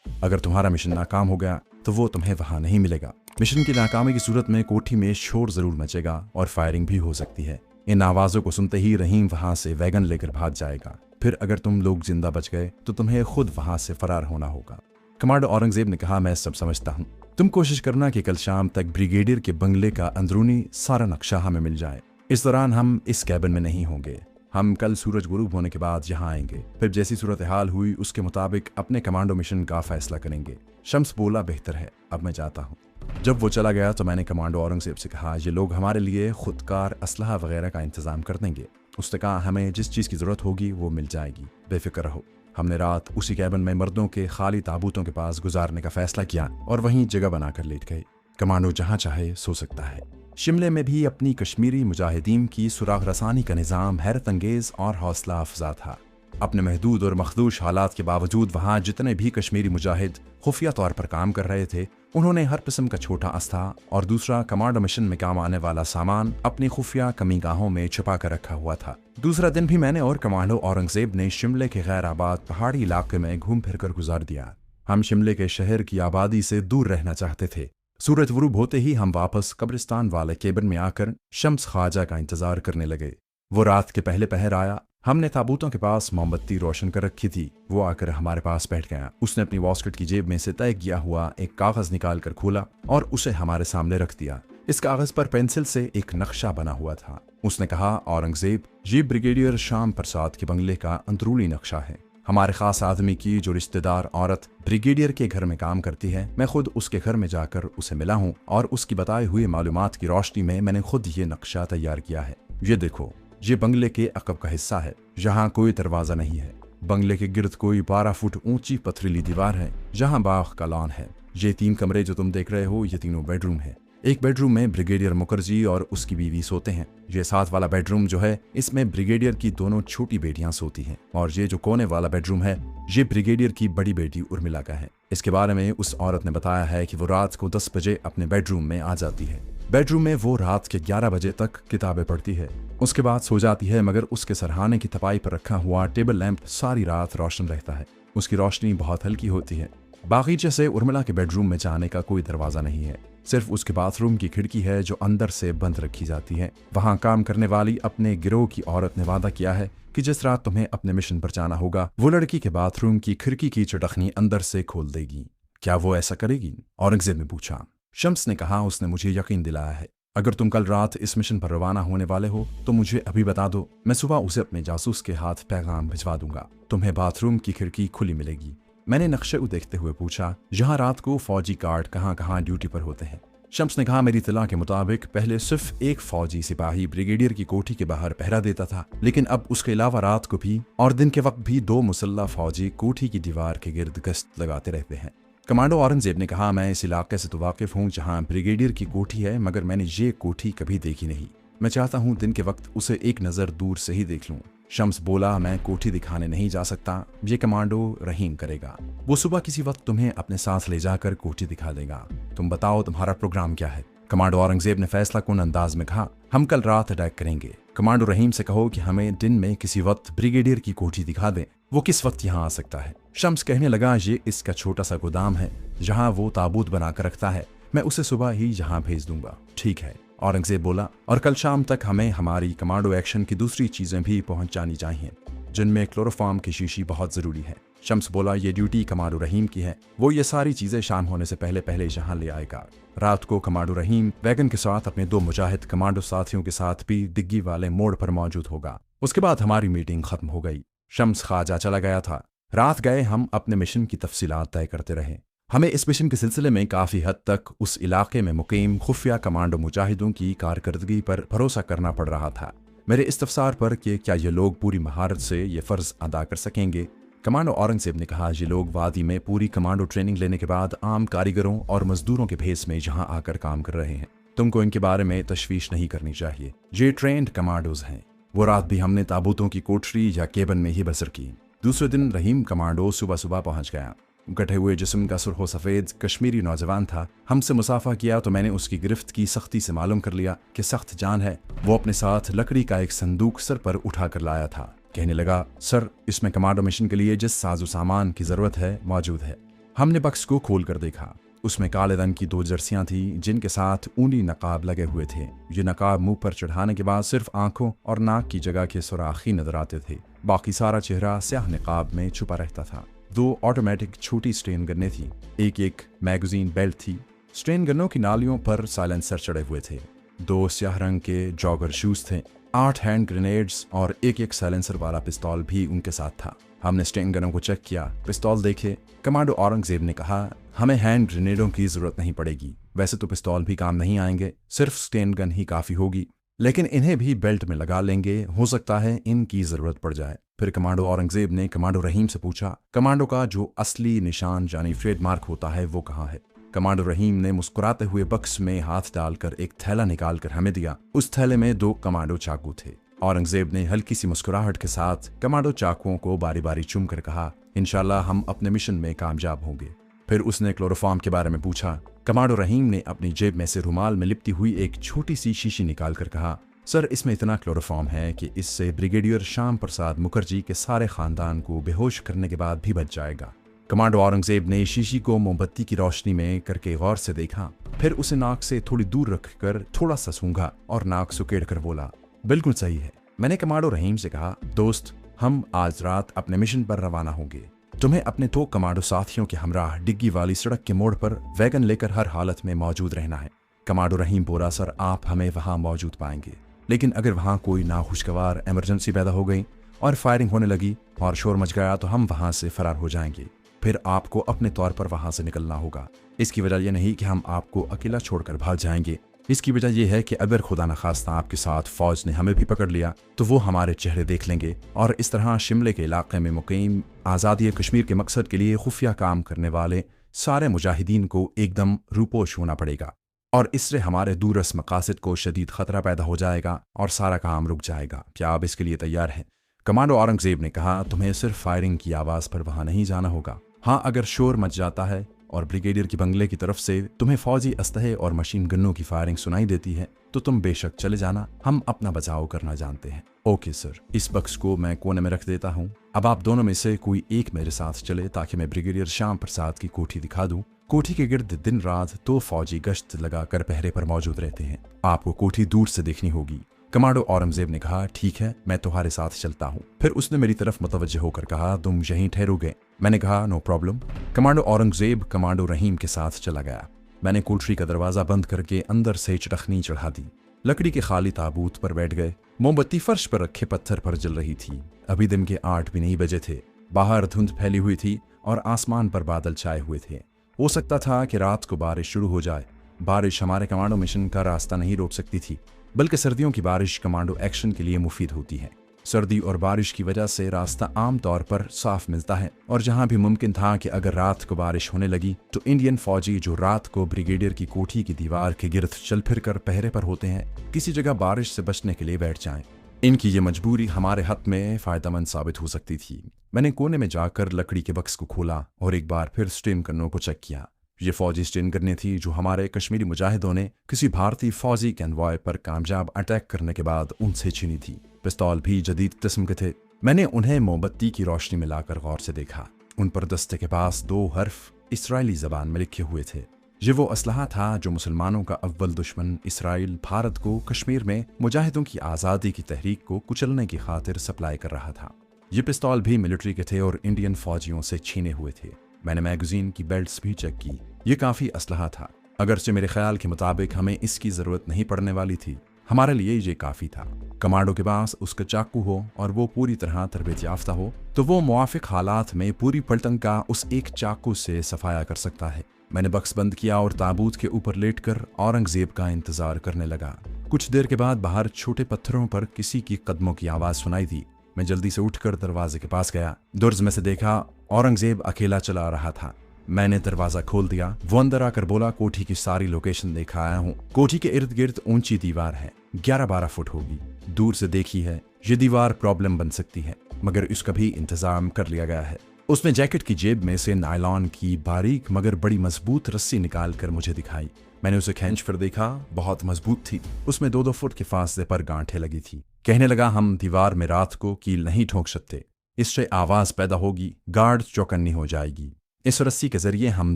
अगर तुम्हारा मिशन नाकाम हो गया तो वो तुम्हें वहां नहीं मिलेगा। मिशन की नाकामी की सूरत में कोठी में शोर जरूर मचेगा और फायरिंग भी हो सकती है। इन आवाजों को सुनते ही रहीम वहां से वैगन लेकर भाग जाएगा। फिर अगर तुम लोग जिंदा बच गए तो तुम्हें खुद वहां से फरार होना होगा। कमांडो औरंगजेब ने कहा, मैं सब समझता हूँ। तुम कोशिश करना कि कल शाम तक ब्रिगेडियर के बंगले का अंदरूनी सारा नक्शा हमें मिल जाए। इस दौरान हम इस कैबिन में नहीं होंगे। हम कल सूरज गुरूब होने के बाद यहाँ आएंगे। फिर जैसी सूरत हाल हुई उसके मुताबिक अपने कमांडो मिशन का फैसला करेंगे। शम्स बोला, बेहतर है, अब मैं जाता हूँ। जब वो चला गया तो मैंने कमांडो औरंगजेब से कहा, ये लोग हमारे लिए खुदकार असलहा वगैरह का इंतजाम कर देंगे। उसने कहा, हमें जिस चीज़ की ज़रूरत होगी वो मिल जाएगी, बेफिक्र रहो। हमने रात उसी कैबिन में मर्दों के खाली ताबूतों के पास गुजारने का फैसला किया और वहीं जगह बनाकर लेट गए। कमांडो जहाँ चाहे सो सकता है। शिमले में भी अपनी कश्मीरी मुजाहिदीन की सुराग रसानी का निज़ाम हैरत अंगेज़ और हौसला अफजा था। अपने महदूद और मखदूश हालात के बावजूद वहाँ जितने भी कश्मीरी मुजाहिद खुफिया तौर पर काम कर रहे थे, उन्होंने हर किस्म का छोटा अस्था और दूसरा कमांडो मिशन में काम आने वाला सामान अपनी खुफिया कमीगाहों में छुपा कर रखा हुआ था। दूसरा दिन भी मैंने और कमांडो औरंगजेब ने शिमले के गैराबाद पहाड़ी इलाके में घूम फिर कर गुजार दिया। हम शिमले के शहर की आबादी से दूर रहना चाहते थे। सूरज गुरूब होते ही हम वापस कब्रिस्तान वाले केबिन में आकर शम्स ख्वाजा का इंतजार करने लगे। वो रात के पहले पहर आया। हमने ताबूतों के पास मोमबत्ती रोशन कर रखी थी। वो आकर हमारे पास बैठ गया। उसने अपनी वॉस्कट की जेब में से तय किया हुआ एक कागज निकाल कर खोला और उसे हमारे सामने रख दिया। इस कागज पर पेंसिल से एक नक्शा बना हुआ था। उसने कहा, औरंगजेब, ये ब्रिगेडियर श्याम प्रसाद के बंगले का अंदरूनी नक्शा है। हमारे खास आदमी की जो रिश्तेदार औरत ब्रिगेडियर के घर में काम करती है, मैं खुद उसके घर में जाकर उसे मिला हूँ और उसकी बताई हुई मालूमात की रोशनी में मैंने खुद ये नक्शा तैयार किया है। ये देखो, ये बंगले के अकब का हिस्सा है। यहाँ कोई दरवाजा नहीं है। बंगले के गिर्द कोई 12 फुट ऊंची पथरीली दीवार है जहाँ बाग का लॉन है। ये 3 कमरे जो तुम देख रहे हो, ये तीनों बेडरूम है। एक बेडरूम में ब्रिगेडियर मुखर्जी और उसकी बीवी सोते हैं। ये साथ वाला बेडरूम जो है, इसमें ब्रिगेडियर की दोनों छोटी बेटियां सोती हैं। और ये जो कोने वाला बेडरूम है, ये ब्रिगेडियर की बड़ी बेटी उर्मिला का है। इसके बारे में उस औरत ने बताया है कि वो रात को 10 बजे अपने बेडरूम में आ जाती है। बेडरूम में वो रात के 11 बजे तक किताबें पढ़ती है। उसके बाद सो जाती है, मगर उसके सरहाने की तपाई पर रखा हुआ टेबल लैंप सारी रात रोशन रहता है। उसकी रोशनी बहुत हल्की होती है। बागीचे से उर्मिला के बेडरूम में जाने का कोई दरवाजा नहीं है। सिर्फ उसके बाथरूम की खिड़की है जो अंदर से बंद रखी जाती है। वहां काम करने वाली अपने गिरोह की औरत ने वादा किया है कि जिस रात तुम्हें अपने मिशन पर जाना होगा, वो लड़की के बाथरूम की खिड़की की चटखनी अंदर से खोल देगी। क्या वो ऐसा करेगी? औरंगजेब ने पूछा। शम्स ने कहा, उसने मुझे यकीन दिलाया है। अगर तुम कल रात इस मिशन पर रवाना होने वाले हो तो मुझे अभी बता दो। मैं सुबह उसे अपने जासूस के हाथ पैगाम भिजवा दूंगा। तुम्हें बाथरूम की खिड़की खुली मिलेगी। मैंने नक्शे को देखते हुए पूछा, यहाँ रात को फौजी गार्ड कहाँ कहाँ ड्यूटी पर होते हैं? शम्स ने कहा, मेरी इत्तला के मुताबिक पहले सिर्फ एक फौजी सिपाही ब्रिगेडियर की कोठी के बाहर पहरा देता था, लेकिन अब उसके अलावा रात को भी और दिन के वक्त भी 2 मुसल्ला फौजी कोठी की दीवार के गिर्द गश्त लगाते रहते हैं। कमांडो औरंगजेब ने कहा, मैं इस इलाके से तो वाकिफ हूँ जहाँ ब्रिगेडियर की कोठी है, मगर मैंने ये कोठी कभी देखी नहीं। मैं चाहता हूँ दिन के वक्त उसे एक नज़र दूर से ही देख लूँ। शम्स बोला, मैं कोठी दिखाने नहीं जा सकता, ये कमांडो रहीम करेगा। वो सुबह किसी वक्त तुम्हें अपने साथ ले जाकर कोठी दिखा देगा। तुम बताओ, तुम्हारा प्रोग्राम क्या है? कमांडो औरंगजेब ने फैसला कुन अंदाज में कहा, हम कल रात अटैक करेंगे। कमांडो रहीम से कहो कि हमें दिन में किसी वक्त ब्रिगेडियर की कोठी दिखा दें। वो किस वक्त यहाँ आ सकता है? शम्स कहने लगा, ये इसका छोटा सा गोदाम है जहाँ वो ताबूत बनाकर रखता है। मैं उसे सुबह ही यहाँ भेज दूंगा। ठीक है, औरंगजेब बोला, और कल शाम तक हमें हमारी कमांडो एक्शन की दूसरी चीजें भी पहुंच जानी चाहिए, जिनमें क्लोरोफॉर्म की शीशी बहुत जरूरी है। शम्स बोला, ये ड्यूटी कमांडो रहीम की है। वो ये सारी चीजें शाम होने से पहले पहले यहाँ ले आएगा। रात को कमांडो रहीम वैगन के साथ अपने 2 मुजाहिद कमांडो साथियों के साथ भी डिग्गी वाले मोड़ पर मौजूद होगा। उसके बाद हमारी मीटिंग खत्म हो गई। शम्स ख्वाजा चला गया था। रात गए हम अपने मिशन की तफसीलात तय करते रहे। हमें इस मिशन के सिलसिले में काफ़ी हद तक उस इलाके में मुकीम खुफिया कमांडो मुजाहिदों की कारकर्दगी पर भरोसा करना पड़ रहा था। मेरे इस्तफसार पर कि क्या ये लोग पूरी महारत से ये फ़र्ज़ अदा कर सकेंगे, कमांडो औरंगजेब ने कहा, ये लोग वादी में पूरी कमांडो ट्रेनिंग लेने के बाद आम कारीगरों और मजदूरों के भेस में यहाँ आकर काम कर रहे हैं। तुमको इनके बारे में तशवीश नहीं करनी चाहिए। ये ट्रेंड कमांडोज हैं। वो रात भी हमने ताबूतों की कोठरी या केबन में ही बसर की। दूसरे दिन रहीम कमांडो सुबह सुबह पहुंच गया। गठे हुए जिस्म का सुरहो सफ़ेद कश्मीरी नौजवान था। हमसे मुसाफा किया तो मैंने उसकी गिरफ्त की सख्ती से मालूम कर लिया कि सख्त जान है। वो अपने साथ लकड़ी का एक संदूक सर पर उठा कर लाया था। कहने लगा, सर, इसमें कमांडो मिशन के लिए जिस साजो सामान की ज़रूरत है मौजूद है। हमने बक्स को खोल कर देखा। उसमें काले रंग की 2 जर्सियां थी जिनके साथ ऊनी नकाब लगे हुए थे। ये नकाब मुंह पर चढ़ाने के बाद सिर्फ आंखों और नाक की जगह के सुराख ही नजर आते थे, बाकी सारा चेहरा स्याह नकाब में छुपा रहता था। 2 ऑटोमेटिक छोटी स्ट्रेन गन्नें थी, एक मैगजीन बेल्ट थी। स्ट्रेन गन्नों की नालियों पर साइलेंसर चढ़े हुए थे। 2 स्याह रंग के जॉगर शूज थे। 8 हैंड ग्रेनेड्स और एक साइलेंसर वाला पिस्तौल भी उनके साथ था। हमने स्ट्रेन गनों को चेक किया, पिस्तौल देखे। कमांडो औरंगजेब ने कहा, हमें हैंड ग्रेनेडों की जरूरत नहीं पड़ेगी। वैसे तो पिस्तौल भी काम नहीं आएंगे, सिर्फ स्ट्रेन गन ही काफी होगी, लेकिन इन्हें भी बेल्ट में लगा लेंगे, हो सकता है इनकी जरूरत पड़ जाए। फिर कमांडो औरंगजेब ने कमांडो रहीम से पूछा, कमांडो का जो असली निशान यानी ट्रेडमार्क होता है वो कहाँ है? कमांडो रहीम ने मुस्कुराते हुए बक्स में हाथ डालकर एक थैला निकालकर हमें दिया। उस थैले में 2 कमांडो चाकू थे। औरंगजेब ने हल्की सी मुस्कुराहट के साथ कमांडो चाकुओं को बारी बारी चूम कर कहा, इंशाल्लाह हम अपने मिशन में कामयाब होंगे। फिर उसने क्लोरोफॉर्म के बारे में पूछा। कमांडो रहीम ने अपनी जेब में से रुमाल में लिपटी हुई एक छोटी सी शीशी निकालकर कहा, सर इसमें इतना क्लोरोफॉर्म है कि इससे ब्रिगेडियर श्याम प्रसाद मुखर्जी के सारे खानदान को बेहोश करने के बाद भी बच जाएगा। कमांडो औरंगजेब ने शीशी को मोमबत्ती की रोशनी में करके गौर से देखा, फिर उसे नाक से थोड़ी दूर रखकर थोड़ा सा सूंघा और नाक सुकेड़ कर बोला, बिल्कुल सही है। मैंने कमांडो रहीम से कहा, दोस्त हम आज रात अपने मिशन पर रवाना होंगे। तुम्हें अपने 2 कमांडो साथियों के हमराह डिग्गी वाली सड़क के मोड़ पर वैगन लेकर हर हालत में मौजूद रहना है। कमांडो रहीम बोला, सर आप हमें वहां मौजूद पाएंगे, लेकिन अगर वहां कोई नाखुशगवार इमरजेंसी पैदा हो गई और फायरिंग होने लगी और शोर मच गया तो हम वहां से फरार हो जाएंगे। फिर आपको अपने तौर पर वहां से निकलना होगा। इसकी वजह यह नहीं कि हम आपको अकेला छोड़कर भाग जाएंगे, इसकी वजह यह है कि अगर खुदा न खास्ता आपके साथ फौज ने हमें भी पकड़ लिया तो वो हमारे चेहरे देख लेंगे और इस तरह शिमले के इलाके में मुकीम आज़ादी कश्मीर के मकसद के लिए खुफिया काम करने वाले सारे मुजाहिदीन को एकदम रूपोश होना पड़ेगा और इससे हमारे दूरस मकासद को शदीद खतरा पैदा हो जाएगा और सारा काम रुक जाएगा। क्या आप इसके लिए तैयार हैं? कमांडो औरंगजेब ने कहा, तुम्हें सिर्फ फायरिंग की आवाज पर वहां नहीं जाना होगा। हाँ, अगर शोर मच जाता है और ब्रिगेडियर की बंगले की तरफ से तुम्हें फौजी अस्तहे और मशीन गन्नों की फायरिंग सुनाई देती है तो तुम बेशक चले जाना, हम अपना बचाव करना जानते हैं। ओके सर, इस बक्स को मैं कोने में रख देता हूँ। अब आप दोनों में से कोई एक मेरे साथ चले ताकि मैं ब्रिगेडियर श्याम प्रसाद की कोठी दिखा दूं। कोठी के गिर्द दिन रात 2 फौजी गश्त लगाकर पहरे पर मौजूद रहते हैं। आपको कोठी दूर से देखनी होगी। कमांडो औरंगजेब ने कहा, ठीक है मैं तुम्हारे साथ चलता हूँ। फिर उसने मेरी तरफ मुतवज्जह होकर कहा, तुम यहीं ठहरोगे? मैंने कहा, no problem. Commando Aurangzeb commando Rahim के साथ चला गया। मैंने कोठरी का दरवाजा बंद करके अंदर से चटखनी चढ़ा दी। लकड़ी के खाली ताबूत पर बैठ गए। मोमबत्ती फर्श पर रखे पत्थर पर जल रही थी। अभी दिन के 8 भी नहीं बजे थे। बाहर धुंध फैली हुई थी और आसमान पर बादल छाए हुए थे। हो सकता था कि रात को बारिश शुरू हो जाए। बारिश हमारे कमांडो मिशन का रास्ता नहीं रोक सकती थी, बल्कि सर्दियों की बारिश कमांडो एक्शन के लिए मुफीद होती है। सर्दी और बारिश की वजह से रास्ता आमतौर पर साफ मिलता है और जहां भी मुमकिन था कि अगर रात को बारिश होने लगी तो इंडियन फौजी जो रात को ब्रिगेडियर की कोठी की दीवार के गिर्द चल फिर कर पहरे पर होते हैं, किसी जगह बारिश से बचने के लिए बैठ जाएं। इनकी ये मजबूरी हमारे हक में फायदेमंद साबित हो सकती थी। मैंने कोने में जाकर लकड़ी के बक्स को खोला और एक बार फिर स्ट्रेन गन्नों को चेक किया। ये फौजी स्ट्रेन गन्नें थी जो हमारे कश्मीरी मुजाहिदों ने किसी भारतीय फौजी कन्वॉय पर कामयाब अटैक करने के बाद उनसे छीनी थी। पिस्तौल भी जदीद किस्म के थे। मैंने उन्हें मोमबत्ती की रोशनी में लाकर गौर से देखा। उन पर दस्ते के पास 2 हर्फ इसराइली जबान में लिखे हुए थे। ये वो असलहा था जो मुसलमानों का अव्वल दुश्मन इसराइल भारत को कश्मीर में मुजाहिदों की आज़ादी की तहरीक को कुचलने की खातिर सप्लाई कर रहा था। ये पिस्तौल भी मिलिट्री के थे और इंडियन फौजियों से छीने हुए थे। मैंने मैगजीन की बेल्ट्स भी चेक की। ये काफ़ी असलहा था। अगरचे मेरे ख्याल के मुताबिक हमें इसकी ज़रूरत नहीं पड़ने वाली थी। हमारे लिए ये काफ़ी था। कमांडो के पास उसका चाकू हो और वो पूरी तरह तरबियत याफ्ता हो तो वो मुआफिक हालात में पूरी पलटन का उस एक चाकू से सफाया कर सकता है। मैंने बक्स बंद किया और ताबूत के ऊपर लेटकर औरंगजेब का इंतजार करने लगा। कुछ देर के बाद बाहर छोटे पत्थरों पर किसी की कदमों की आवाज़ सुनाई दी। मैं जल्दी से उठकर दरवाजे के पास गया। दुर्ज में से देखा औरंगजेब अकेला चला रहा था। मैंने दरवाजा खोल दिया। वो अंदर आकर बोला, कोठी की सारी लोकेशन देखा आया हूँ। कोठी के इर्द गिर्द ऊंची दीवार है, 11-12 फुट होगी। दूर से देखी है ये दीवार प्रॉब्लम बन सकती है, मगर इसका भी इंतजाम कर लिया गया है। उसने जैकेट की जेब में से नायलॉन की बारीक मगर बड़ी मजबूत रस्सी निकाल कर मुझे दिखाई। मैंने उसे खींच कर देखा, बहुत मजबूत थी। उसमें 2-2 फुट के फासले पर गांठें लगी थी। कहने लगा, हम दीवार में रात को कील नहीं ठोक सकते, इससे आवाज पैदा होगी, गार्ड चौकन्नी हो जाएगी। इस रस्सी के जरिए हम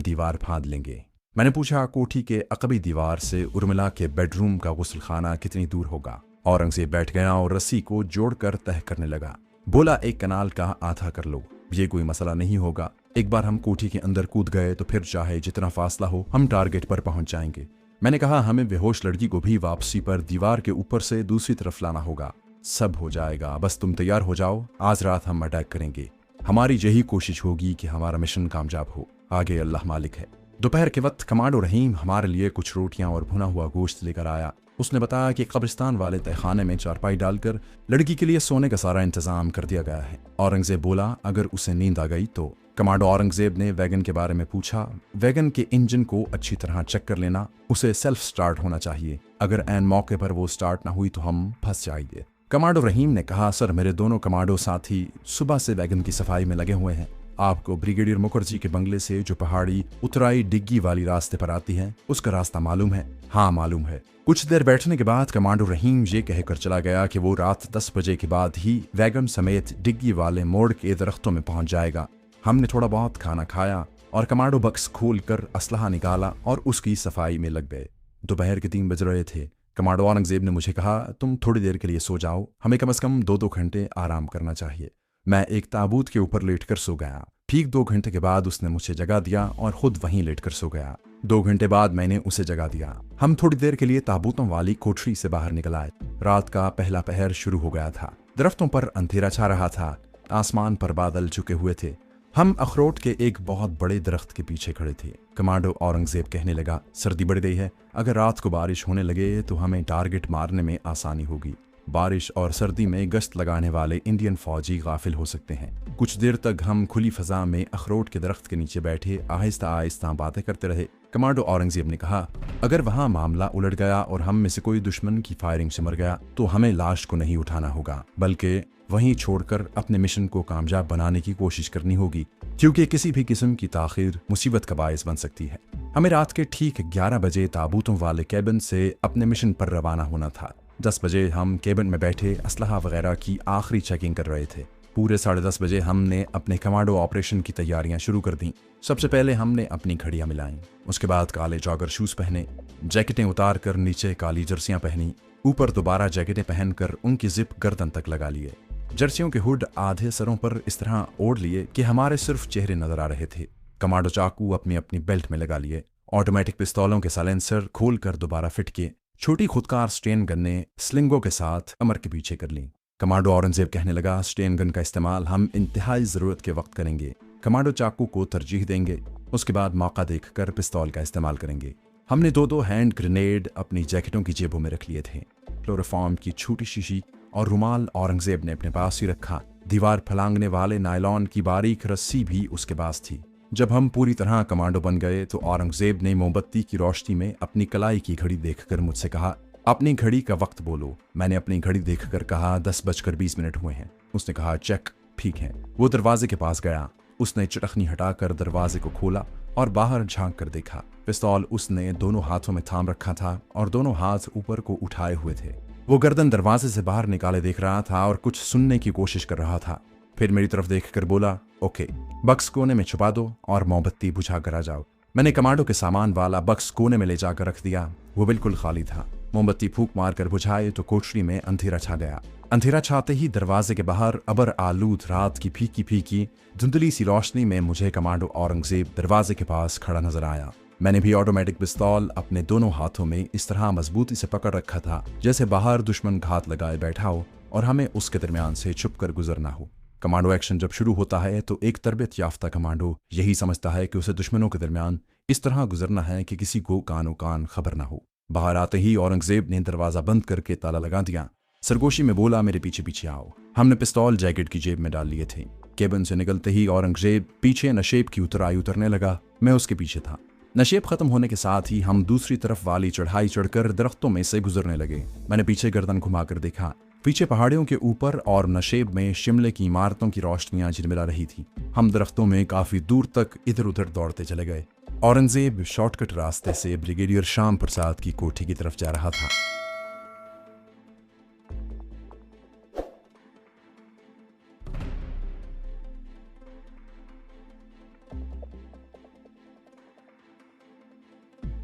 दीवार फांद लेंगे। मैंने पूछा, कोठी के अकबी दीवार से उर्मिला के बेडरूम का गुस्लखाना कितनी दूर होगा? औरंगजेब बैठ गया और रस्सी को जोड़कर तह करने लगा। बोला, एक कनाल का आधा कर लो, ये कोई मसला नहीं होगा। एक बार हम कोठी के अंदर कूद गए तो फिर चाहे जितना फासला हो हम टारगेट पर पहुंच जाएंगे। मैंने कहा, हमें बेहोश लड़की को भी वापसी पर दीवार के ऊपर से दूसरी तरफ लाना होगा। सब हो जाएगा, बस तुम तैयार हो जाओ। आज रात हम अटैक करेंगे। हमारी यही कोशिश होगी कि हमारा मिशन कामयाब हो, आगे अल्लाह मालिक है। दोपहर के वक्त कमांडो रहीम हमारे लिए कुछ रोटियां और भुना हुआ गोश्त लेकर आया। उसने बताया कि कब्रिस्तान वाले तहखाने में चारपाई डालकर लड़की के लिए सोने का सारा इंतजाम कर दिया गया है। औरंगजेब बोला, अगर उसे नींद आ गई तो? कमांडो औरंगजेब ने वैगन के बारे में पूछा। वैगन के इंजन को अच्छी तरह चेक कर लेना, उसे सेल्फ स्टार्ट होना चाहिए। अगर एन मौके पर वो स्टार्ट ना हुई तो हम फंस जाएंगे। कमांडो रहीम ने कहा, सर मेरे दोनों कमांडो साथी सुबह से वैगन की सफाई में लगे हुए हैं। आपको ब्रिगेडियर मुखर्जी के बंगले से जो पहाड़ी उतराई डिग्गी वाली रास्ते पर आती है उसका रास्ता मालूम है? हाँ मालूम है। कुछ देर बैठने के बाद कमांडो रहीम ये कहकर चला गया कि वो रात 10 बजे के बाद ही वैगन समेत डिग्गी वाले मोड़ के दरख्तों में पहुंच जाएगा। हमने थोड़ा बहुत खाना खाया और कमांडो बक्स खोलकर असलहा निकाला और उसकी सफाई में लग गए। दोपहर के 3 बज रहे थे। कमांडो औरंगजेब ने मुझे कहा, तुम थोड़ी देर के लिए सो जाओ, हमें कम से कम 2-2 घंटे आराम करना चाहिए। मैं एक ताबूत के ऊपर लेटकर सो गया। ठीक 2 घंटे के बाद उसने मुझे जगा दिया और खुद वहीं लेटकर सो गया। 2 घंटे बाद मैंने उसे जगा दिया। हम थोड़ी देर के लिए ताबूतों वाली कोठरी से बाहर निकल आए। रात का पहला पहर शुरू हो गया था। दरख्तों पर अंधेरा छा रहा था, आसमान पर बादल झुके हुए थे। हम अखरोट के एक बहुत बड़े दरख्त के पीछे खड़े थे। कमांडो औरंगजेब कहने लगा, सर्दी बढ़ गई है, अगर रात को बारिश होने लगे तो हमें टारगेट मारने में आसानी होगी। बारिश और सर्दी में गश्त लगाने वाले इंडियन फौजी गाफिल हो सकते हैं। कुछ देर तक हम खुली फजा में अखरोट के दरख्त के नीचे बैठे आहिस्ता आहिस्ता बातें करते रहे। कमांडो औरंगजेब ने कहा, अगर वहां मामला उलट गया और हम में से कोई दुश्मन की फायरिंग से मर गया तो हमें लाश को नहीं उठाना होगा, बल्कि वहीं छोड़कर अपने मिशन को कामयाब बनाने की कोशिश करनी होगी, क्योंकि किसी भी किस्म की ताखीर मुसीबत का बायस बन सकती है। हमें रात के ठीक 11 बजे ताबूतों वाले कैबिन से अपने मिशन पर रवाना होना था। 10 बजे हम केबिन में बैठे असलहा वगैरह की आखिरी चेकिंग कर रहे थे। पूरे 10:30 बजे हमने अपने कमांडो ऑपरेशन की तैयारियां शुरू कर दी। सबसे पहले हमने अपनी घड़ियां मिलाईं, उसके बाद काले जॉगर शूज पहने, जैकेटें उतार कर नीचे काली जर्सियां पहनी, ऊपर दोबारा जैकेटें पहनकर उनकी जिप गर्दन तक लगा लिए। जर्सियों के हुड आधे सरों पर इस तरह ओढ़ लिए कि हमारे सिर्फ चेहरे नजर आ रहे थे। कमांडो चाकू अपनी अपनी बेल्ट में लगा लिए। ऑटोमेटिक पिस्तौलों के साइलेंसर खोलकर दोबारा फिट किए। छोटी खुदकार स्टेन गन्ने स्लिंगों के साथ कमर के पीछे कर ली। कमांडो औरंगजेब कहने लगा, स्टेन गन का इस्तेमाल हम इंतहाई जरूरत के वक्त करेंगे। कमांडो चाकू को तरजीह देंगे, उसके बाद मौका देखकर पिस्तौल का इस्तेमाल करेंगे। हमने 2-2 हैंड ग्रेनेड अपनी जैकेटों की जेबों में रख लिए थे। क्लोरोफॉर्म की छोटी शीशी और रुमाल औरंगजेब ने अपने पास ही रखा। दीवार फलांगने वाले नायलॉन की बारीक रस्सी भी उसके पास थी। जब हम पूरी तरह कमांडो बन गए तो औरंगजेब ने मोमबत्ती की रोशनी में अपनी कलाई की घड़ी देखकर मुझसे कहा, अपनी घड़ी का वक्त बोलो। मैंने अपनी घड़ी देखकर कहा, 10:20 हुए हैं। उसने कहा, चेक, ठीक है। वो दरवाजे के पास गया। उसने चटखनी हटाकर दरवाजे को खोला और बाहर झांक कर देखा। पिस्तौल उसने दोनों हाथों में थाम रखा था और दोनों हाथ ऊपर को उठाए हुए थे। वो गर्दन दरवाजे से बाहर निकाले देख रहा था और कुछ सुनने की कोशिश कर रहा था। फिर मेरी तरफ देखकर बोला, ओके, बक्स कोने में छुपा दो और मोमबत्ती बुझा कर आ जाओ। मैंने कमांडो के सामान वाला बक्स कोने में ले जाकर रख दिया। वो बिल्कुल खाली था। मोमबत्ती फूंक मारकर बुझाए तो कोठरी में अंधेरा छा गया। अंधेरा छाते ही दरवाजे के बाहर अबर आलूद रात की फीकी फीकी धुंधली सी रोशनी में मुझे कमांडो औरंगजेब दरवाजे के पास खड़ा नजर आया। मैंने भी ऑटोमेटिक पिस्तौल अपने दोनों हाथों में इस तरह मजबूती से पकड़ रखा था जैसे बाहर दुश्मन घात लगाए बैठा हो और हमें उसके दरमियान से छुप कर गुजरना हो। कमांडो एक्शन जब शुरू होता है तो एक तरबियत याफ्ता कमांडो यही समझता है कि उसे दुश्मनों के दरमियान इस तरह गुजरना है कि किसी को कानो कान खबर ना हो। बाहर आते ही औरंगजेब ने दरवाजा बंद करके ताला लगा दिया। सरगोशी में बोला, मेरे पीछे पीछे आओ। हमने पिस्तौल जैकेट की जेब में डाल लिए थे। केबिन से निकलते ही औरंगजेब पीछे नशेब की उतराई उतरने लगा। मैं उसके पीछे था। नशेब खत्म होने के साथ ही हम दूसरी तरफ वाली चढ़ाई चढ़कर दरख्तों में से गुजरने लगे। मैंने पीछे गर्दन घुमाकर देखा। पीछे पहाड़ियों के ऊपर और नशेब में शिमले की इमारतों की रोशनियां झिलमिला रही थी। हम दरख्तों में काफी दूर तक इधर उधर दौड़ते चले गए। औरंगजेब शॉर्टकट रास्ते से ब्रिगेडियर श्याम प्रसाद की कोठी की तरफ जा रहा था।